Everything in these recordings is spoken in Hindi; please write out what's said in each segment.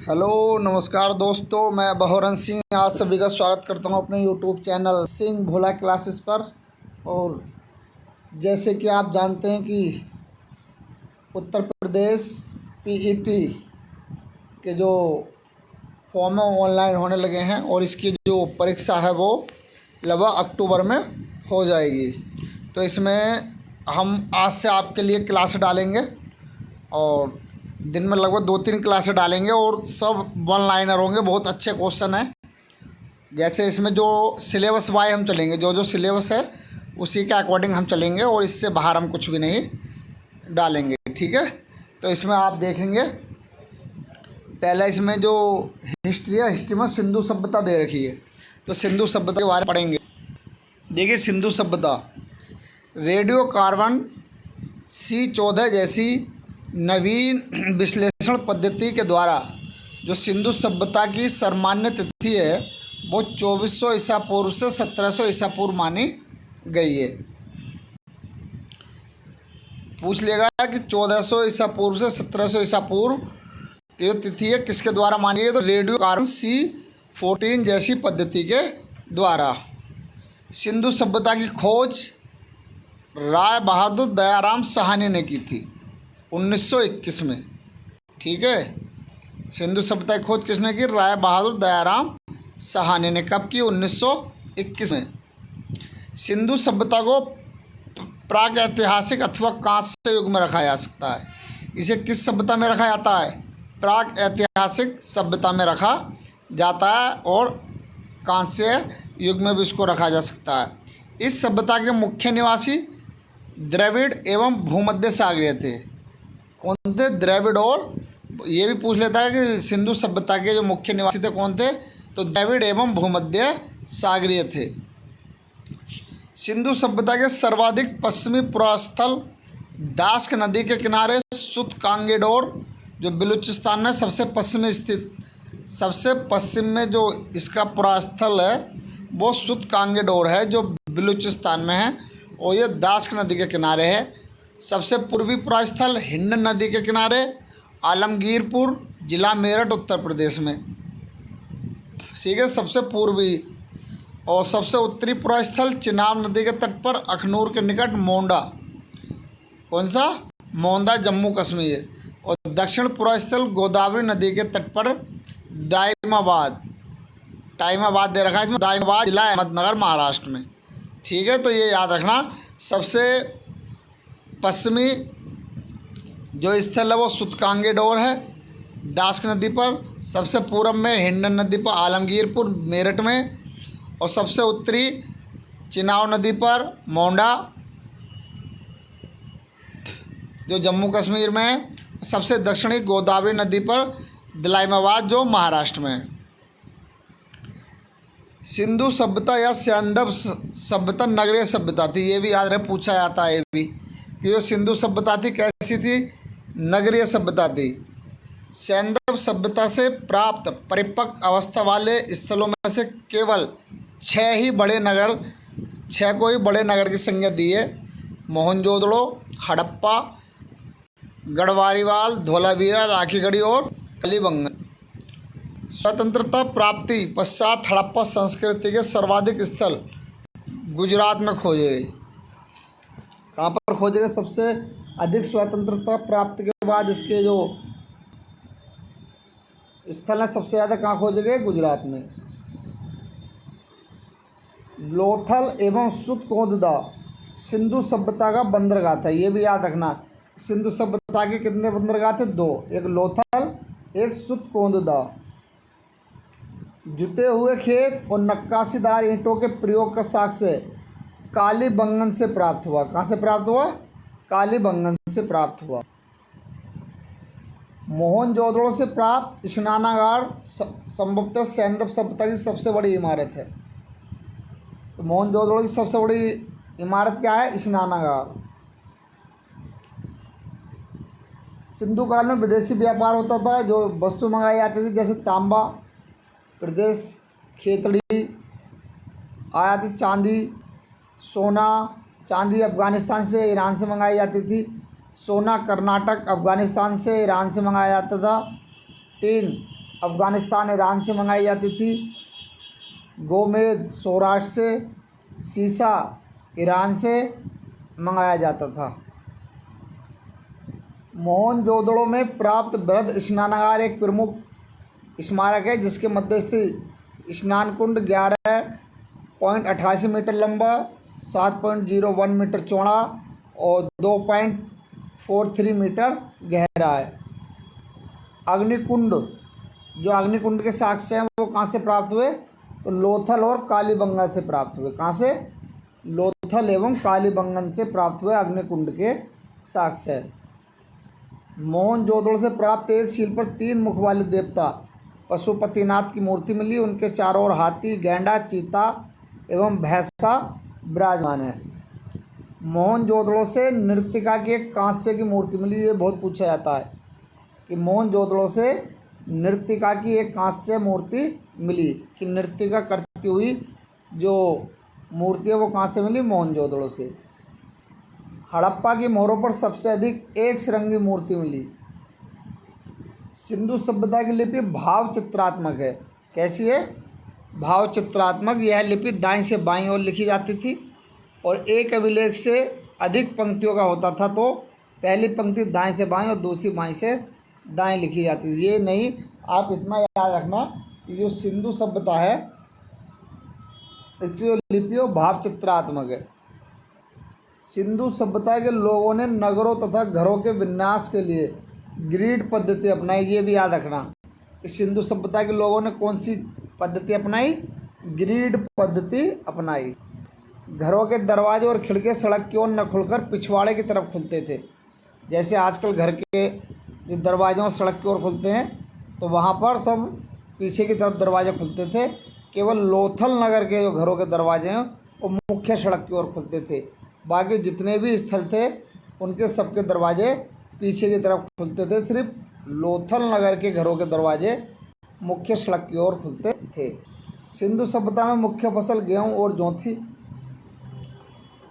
हेलो नमस्कार दोस्तों, मैं बहोरन सिंह आज सभी का स्वागत करता हूं अपने यूट्यूब चैनल सिंह भोला क्लासेस पर। और जैसे कि आप जानते हैं कि उत्तर प्रदेश पीईटी के जो फॉर्म ऑनलाइन होने लगे हैं और इसकी जो परीक्षा है वो लगभग अक्टूबर में हो जाएगी। तो इसमें हम आज से आपके लिए क्लास डालेंगे और दिन में लगभग 2-3 क्लासें डालेंगे और सब वन लाइनर होंगे। बहुत अच्छे क्वेश्चन हैं। जैसे इसमें जो सिलेबस वाई हम चलेंगे, जो जो सिलेबस है उसी के अकॉर्डिंग हम चलेंगे और इससे बाहर हम कुछ भी नहीं डालेंगे, ठीक है। तो इसमें आप देखेंगे पहले इसमें जो हिस्ट्री है, हिस्ट्री में सिंधु सभ्यता दे रखी है। तो सिंधु सभ्यता के बारे में पढ़ेंगे। देखिए, सिंधु सभ्यता रेडियो कार्बन C14 जैसी नवीन विश्लेषण पद्धति के द्वारा जो सिंधु सभ्यता की सर्वमान्य तिथि है वो 2400 ईसा पूर्व से 1700 ईसा पूर्व मानी गई है। पूछ लेगा कि 1400 ईसा पूर्व से 1700 ईसा पूर्व की जो तिथि है किसके द्वारा मानी गई है, तो रेडियो कार्बन C14 जैसी पद्धति के द्वारा। सिंधु सभ्यता की खोज राय बहादुर दयाराम साहनी ने की थी 1921 में, ठीक है। सिंधु सभ्यता की खोज किसने की? राय बहादुर दयाराम साहनी ने। कब की? 1921 में। सिंधु सभ्यता को प्राक ऐतिहासिक अथवा कांस्य युग में रखा जा सकता है। इसे किस सभ्यता में रखा जाता है? प्राक ऐतिहासिक सभ्यता में रखा जाता है और कांस्य युग में भी इसको रखा जा सकता है। इस सभ्यता के मुख्य निवासी द्रविड़ एवं भूमध्य सागरीय थे। कौन थे? द्रविड़। और ये भी पूछ लेता है कि सिंधु सभ्यता के जो मुख्य निवासी थे कौन थे, तो द्रविड़ एवं भूमध्य सागरीय थे। सिंधु सभ्यता के सर्वाधिक पश्चिमी पुरास्थल दास्क नदी के किनारे सुतकांगेडोर जो बलूचिस्तान में सबसे पश्चिम में स्थित, सबसे पश्चिम में जो इसका पुरास्थल है वो सुतकांगेडोर है जो बलूचिस्तान में है और ये दास्क नदी के किनारे है। सबसे पूर्वी पुरास्थल हिंड नदी के किनारे आलमगीरपुर जिला मेरठ उत्तर प्रदेश में, ठीक है, सबसे पूर्वी। और सबसे उत्तरी पुरास्थल चिनाब नदी के तट पर अखनूर के निकट मोंडा। कौन सा? मोंडा, जम्मू कश्मीर। और दक्षिण पुरास्थल गोदावरी नदी के तट पर दाइमाबाद, टाइमाबाद दे रखा है इसमें, दाइमाबाद जिला अहमदनगर महाराष्ट्र में, ठीक है। तो ये याद रखना, सबसे पश्चिमी जो स्थल है वो सुतकांगेडोर है दास्क नदी पर, सबसे पूर्व में हिंड नदी पर आलमगीरपुर मेरठ में, और सबसे उत्तरी चिनाब नदी पर मोंडा जो जम्मू कश्मीर में है, सबसे दक्षिणी गोदावरी नदी पर दाइमाबाद जो महाराष्ट्र में है। सिंधु सभ्यता या सैंधव सभ्यता नगरीय सभ्यता थी। ये भी याद रहे, पूछा जाता है ये भी कि जो सिंधु सभ्यता थी कैसी थी? नगरीय सभ्यता थी। सैंधव सभ्यता से प्राप्त परिपक्व अवस्था वाले स्थलों में से केवल 6 ही बड़े नगर, 6 को ही बड़े नगर की संज्ञा दी है। मोहनजोदड़ो, हड़प्पा, गढ़वारीवाल, धोलावीरा, राखीगढ़ी और कलीबंगन। स्वतंत्रता प्राप्ति पश्चात हड़प्पा संस्कृति के सर्वाधिक स्थल गुजरात में खोजे गए। कहाँ पर खोजे गए? सबसे अधिक स्वतंत्रता प्राप्ति के बाद इसके जो स्थल है सबसे ज़्यादा कहाँ खोजे गए? गुजरात में। लोथल एवं सुतकोंददा सिंधु सभ्यता का बंदरगाह था। ये भी याद रखना, सिंधु सभ्यता के कितने बंदरगाह थे? 2, एक लोथल, एक सुतकोंददा। जुते हुए खेत और नक्काशीदार ईंटों के प्रयोग का साक्ष्य कालीबंगन से प्राप्त हुआ। कहाँ से प्राप्त हुआ? कालीबंगन से प्राप्त हुआ। मोहनजोदड़ो से प्राप्त स्नानागार संभवतः सैंधव सभ्यता की सबसे बड़ी इमारत है। तो मोहनजोदड़ो की सबसे बड़ी इमारत क्या है? स्नानागार। सिंधु काल में विदेशी व्यापार होता था, जो वस्तु मंगाई जाती थी जैसे तांबा प्रदेश, खेतड़ी आया थी, चांदी, सोना। चांदी अफ़गानिस्तान से, ईरान से मंगाई जाती थी। सोना कर्नाटक, अफ़गानिस्तान से, ईरान से मंगाया जाता था। टीन अफ़गानिस्तान ईरान से मंगाई जाती थी, गोमेद सौराष्ट्र से, सीसा ईरान से मंगाया जाता था। मोहनजोदड़ो में प्राप्त बृहद स्नानागार एक प्रमुख स्मारक है, जिसके मध्य स्थित स्नान कुंड 11.88 मीटर लंबा, 7.01 मीटर चौड़ा और 2.43 मीटर गहरा है। अग्निकुंड, जो अग्निकुंड के साक्ष्य हैं वो कहाँ से प्राप्त हुए? तो लोथल और कालीबंगन से प्राप्त हुए। कहाँ से? लोथल एवं कालीबंगन से प्राप्त हुए अग्निकुंड के साक्ष्य। मोहनजोदड़ो से प्राप्त एक सील पर 3 मुख वाले देवता पशुपतिनाथ की मूर्ति मिली। उनके चारों ओर हाथी, गैंडा, चीता एवं भैंसा विराजमान है। मोहनजोदड़ो से नृत्यिका की एक कांस्य की मूर्ति मिली। ये बहुत पूछा जाता है कि मोहनजोदड़ो से नृत्यिका की एक कांस्य मूर्ति मिली, कि नृत्यिका करती हुई जो मूर्ति है वो कहाँ से मिली? मोहनजोदड़ो से। हड़प्पा की मोहरों पर सबसे अधिक एक श्रृंगी मूर्ति मिली। सिंधु सभ्यता की लिपि भाव चित्रात्मक है। कैसी है? भाव चित्रात्मक। यह लिपि दाईं से बाईं ओर लिखी जाती थी और एक अभिलेख से अधिक पंक्तियों का होता था, तो पहली पंक्ति दाएं से बाईं और दूसरी बाईं से दाएं लिखी जाती थी। ये नहीं, आप इतना याद रखना कि जो सिंधु सभ्यता है इसकी जो लिपि वो भाव चित्रात्मक है। सिंधु सभ्यता के लोगों ने नगरों तथा घरों के विन्यास के लिए ग्रिड पद्धति अपनाई। ये भी याद रखना कि सिंधु सभ्यता के लोगों ने कौन सी पद्धति अपनाई? ग्रिड पद्धति अपनाई। घरों के दरवाजे और खिड़कियाँ सड़क की ओर न खुलकर पिछवाड़े की तरफ खुलते थे। जैसे आजकल घर के जो दरवाजे सड़क की ओर खुलते हैं, तो वहाँ पर सब पीछे की तरफ दरवाजे खुलते थे। केवल लोथल नगर के जो घरों के दरवाजे हैं वो मुख्य सड़क की ओर खुलते थे। बाकी जितने भी स्थल थे उनके सबके दरवाजे पीछे की तरफ खुलते थे। सिर्फ लोथल नगर के घरों के दरवाजे मुख्य सड़क की ओर खुलते थे। सिंधु सभ्यता में मुख्य फसल गेहूँ और जौ थी।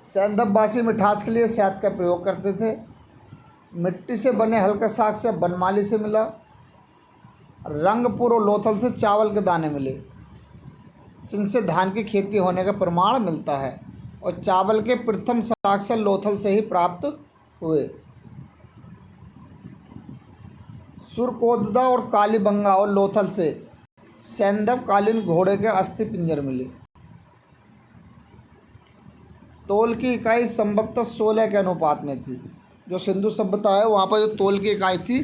सैंधववासी मिठास के लिए शहद का प्रयोग करते थे। मिट्टी से बने हल्का साग से बनमाली से मिला। रंगपुर और लोथल से चावल के दाने मिले, जिनसे धान की खेती होने का प्रमाण मिलता है, और चावल के प्रथम साक्ष्य लोथल से ही प्राप्त हुए। सुरकोददा और कालीबंगा और लोथल से सैंधवकालीन घोड़े के अस्थि पिंजर मिले। तोल की इकाई संभवतः 16 के अनुपात में थी। जो सिंधु सभ्यता है वहाँ पर जो तोल की इकाई थी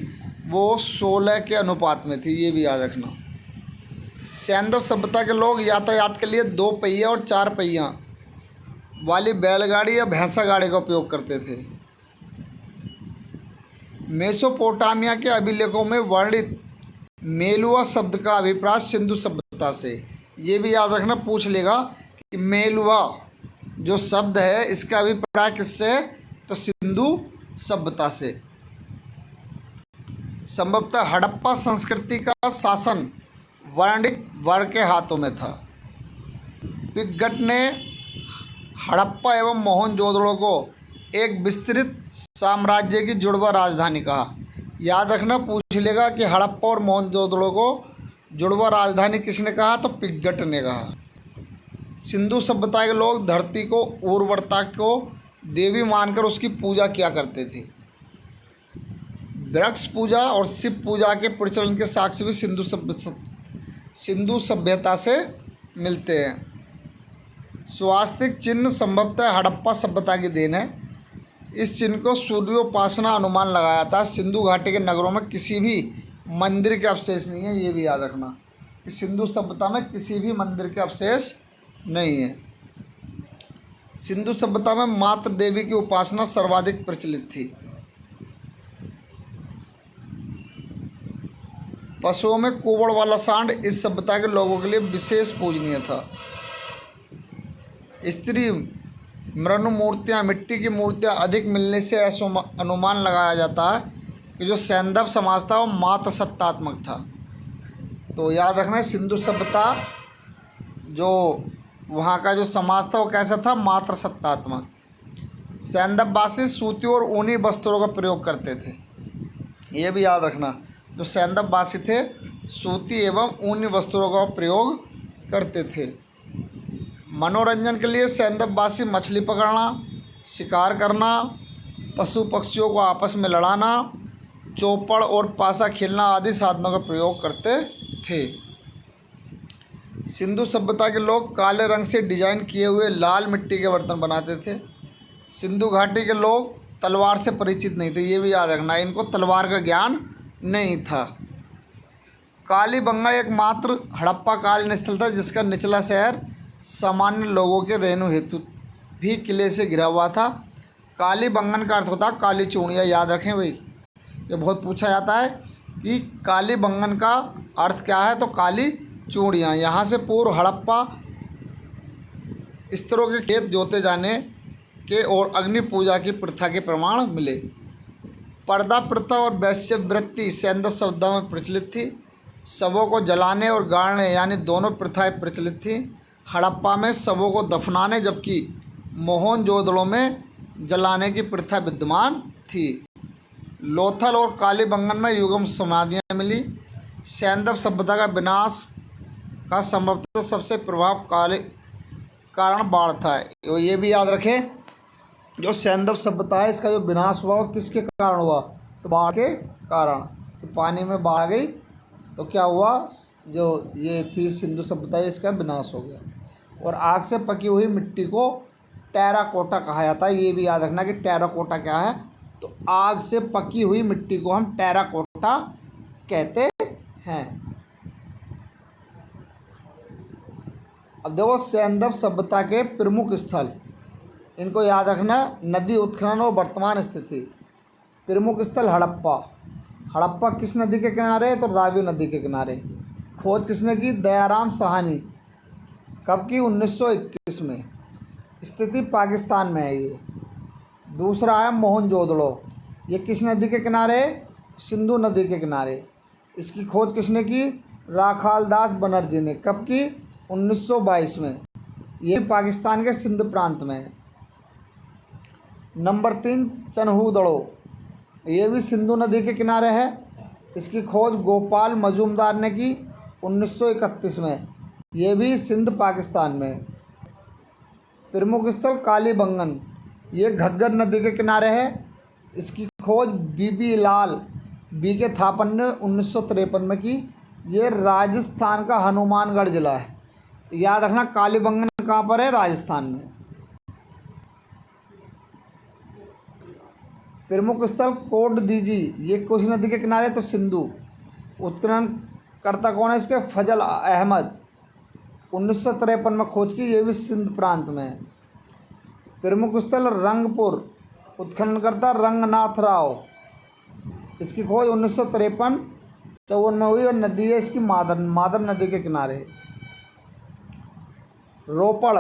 वो 16 के अनुपात में थी। ये भी याद रखना। सैंधव सभ्यता के लोग यातायात के लिए 2 पहिया और 4 पहिया वाली बैलगाड़ी या भैंसा गाड़ी का उपयोग करते थे। मेसोपोटामिया के अभिलेखों में वर्णित मेलुआ शब्द का अभिप्राय सिंधु सभ्यता से। ये भी याद रखना, पूछ लेगा कि मेलुआ जो शब्द है इसका अभिप्राय किससे है? तो सिंधु सभ्यता से। संभवतः हड़प्पा संस्कृति का शासन वर्णिक वर्ग के हाथों में था। पिग्गट ने हड़प्पा एवं मोहनजोदड़ो को एक विस्तृत साम्राज्य की जुड़वा राजधानी कहा। याद रखना, पूछ लेगा कि हड़प्पा और मोहनजोदड़ो को जुड़वा राजधानी किसने कहा? तो पिग्गट ने कहा। सिंधु सभ्यता के लोग धरती को, उर्वरता को देवी मानकर उसकी पूजा किया करते थे। वृक्ष पूजा और शिव पूजा के प्रचलन के साक्ष्य भी सिंधु सभ्यता से मिलते हैं। स्वास्तिक चिन्ह संभवतः हड़प्पा सभ्यता की देन है। इस चिन्ह को सूर्योपासना अनुमान लगाया था। सिंधु घाटी के नगरों में किसी भी मंदिर के अवशेष नहीं है। ये भी याद रखना कि सिंधु सभ्यता में किसी भी मंदिर के अवशेष नहीं है। सिंधु सभ्यता में मातृ देवी की उपासना सर्वाधिक प्रचलित थी। पशुओं में कुबड़ वाला सांड इस सभ्यता के लोगों के लिए विशेष पूजनीय था। स्त्री मृणु मूर्तियाँ, मिट्टी की मूर्तियाँ अधिक मिलने से ऐसा अनुमान लगाया जाता है कि जो सैंधव समाज था वो मात्र सत्तात्मक था। तो याद रखना, सिंधु सभ्यता जो वहाँ का जो समाज था वो कैसा था? मात्र सत्तात्मक। सैंधववासी सूती और ऊनी वस्त्रों का प्रयोग करते थे। ये भी याद रखना, जो सैंधववासी थे सूती एवं ऊनी वस्त्रों का प्रयोग करते थे। मनोरंजन के लिए सैंदववासी मछली पकड़ना, शिकार करना, पशु पक्षियों को आपस में लड़ाना, चौपड़ और पासा खेलना आदि साधनों का प्रयोग करते थे। सिंधु सभ्यता के लोग काले रंग से डिजाइन किए हुए लाल मिट्टी के बर्तन बनाते थे। सिंधु घाटी के लोग तलवार से परिचित नहीं थे, ये भी याद रखना, इनको तलवार का ज्ञान नहीं था। कालीबंगा एकमात्र हड़प्पा कालीन स्थल था जिसका निचला शहर सामान्य लोगों के रहने हेतु भी किले से घिरा हुआ था। कालीबंगन का अर्थ होता है काली चूड़ियाँ, याद रखें भाई, ये बहुत पूछा जाता है कि कालीबंगन का अर्थ क्या है, तो काली चूड़ियाँ। यहाँ से पूर्व हड़प्पा स्तरों के खेत जोते जाने के और अग्नि पूजा की प्रथा के प्रमाण मिले। पर्दा प्रथा और वैश्यवृत्ति सैंधव सभ्यता में प्रचलित थी। शवों को जलाने और गाड़ने यानी दोनों प्रथाएं प्रचलित थी। हड़प्पा में शवों को दफनाने जबकि मोहनजोदड़ो में जलाने की प्रथा विद्यमान थी। लोथल और कालीबंगन में युगम समाधियाँ मिली। सैंधव सभ्यता का विनाश का संभवतः सबसे प्रभावकारी कारण बाढ़ था। तो ये भी याद रखें, जो सैंधव सभ्यता है इसका जो विनाश हुआ वो किसके कारण हुआ, तो बाढ़ के कारण। तो पानी में बाढ़ आ गई तो क्या हुआ, जो ये थी सिंधु सभ्यता इसका विनाश हो गया। और आग से पकी हुई मिट्टी को टेराकोटा कहा जाता है, ये भी याद रखना कि टेराकोटा क्या है, तो आग से पकी हुई मिट्टी को हम टेराकोटा कहते हैं। अब देखो सैंधव सभ्यता के प्रमुख स्थल, इनको याद रखना, नदी उत्खनन और वर्तमान स्थिति। प्रमुख स्थल हड़प्पा। हड़प्पा किस नदी के किनारे है, तो रावी नदी के किनारे। खोज किसने की, दयाराम साहनी। कब की, 1921 में। स्थिति पाकिस्तान में है ये। दूसरा है मोहनजोदड़ो, ये किस नदी के किनारे, सिंधु नदी के किनारे। इसकी खोज किसने की, राखालदास बनर्जी ने। कब की, 1922 में। ये पाकिस्तान के सिंध प्रांत में है। नंबर 3 चन्हूदड़ो, ये भी सिंधु नदी के किनारे है। इसकी खोज गोपाल मजूमदार ने की 1931 में। ये भी सिंध पाकिस्तान में है। प्रमुख स्थल कालीबंगन, ये घग्गर नदी के किनारे है। इसकी खोज बीबी लाल बी के थापन ने 1953 में की। ये राजस्थान का हनुमानगढ़ जिला है। तो याद रखना कालीबंगन कहाँ पर है, राजस्थान में। प्रमुख स्थल कोट दीजी, ये कुछ नदी के किनारे, तो सिंधु। उत्खनन करता कौन है इसके, फजल अहमद, 1953 में खोज की, ये भी सिंध प्रांत में है। प्रमुख स्थल रंगपुर, उत्खनन करता रंगनाथ राव। इसकी खोज 1953-54 में हुई और नदी है इसकी मादर नदी के किनारे। रोपड़,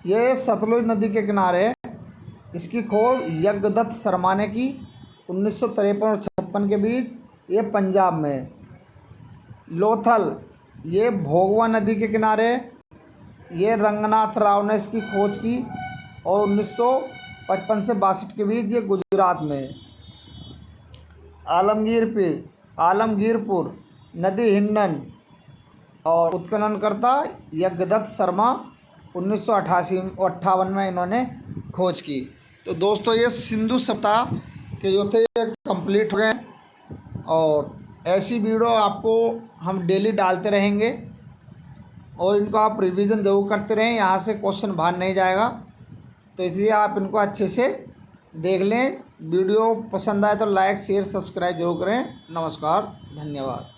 ये सतलुज नदी के किनारे है। इसकी खोज यज्ञदत्त शर्मा ने की 1953 और 56 के बीच, ये पंजाब में है। लोथल, ये भोगवा नदी के किनारे है। ये रंगनाथ राव ने इसकी खोज की और 1955 से 62 के बीच, ये गुजरात में है। आलमगीरपुर नदी हिंडन और उत्खननकर्ता यज्ञदत्त शर्मा 1958 में इन्होंने खोज की। तो दोस्तों ये सिंधु सभ्यता के जो थे ये कंप्लीट हो गए और ऐसी वीडियो आपको हम डेली डालते रहेंगे और इनको आप रिवीजन ज़रूर करते रहें, यहाँ से क्वेश्चन बाहर नहीं जाएगा, तो इसलिए आप इनको अच्छे से देख लें। वीडियो पसंद आए तो लाइक शेयर सब्सक्राइब जरूर करें। नमस्कार, धन्यवाद।